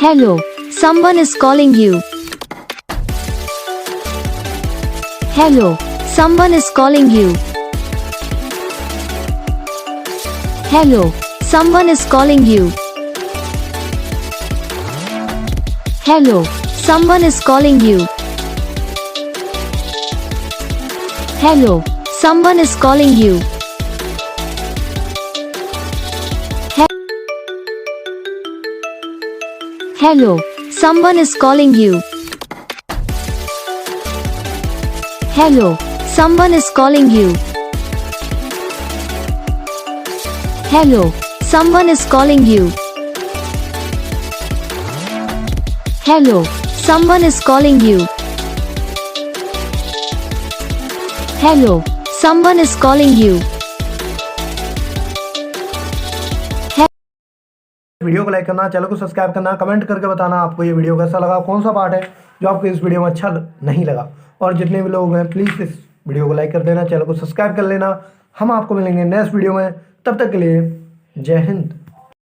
Hello, someone is calling you. Hello, someone is calling you. Hello, someone is calling you. Hello, someone is calling you. Hello, someone is calling you. Hello, someone is calling you. Hello, someone is calling you. Hello, someone is calling you. Hello, someone is calling you. Hello, someone is calling you. Video को like करना, channel को subscribe करना, comment करके बताना आपको ये video कैसा लगा, कौन सा पार्ट है जो आपको इस वीडियो में अच्छा नहीं लगा। और जितने भी लोग हैं प्लीज़ इस वीडियो को लाइक कर देना, चैनल को सब्सक्राइब कर लेना। हम आपको मिलेंगे नेक्स्ट वीडियो में, तब तक के लिए जय हिंद।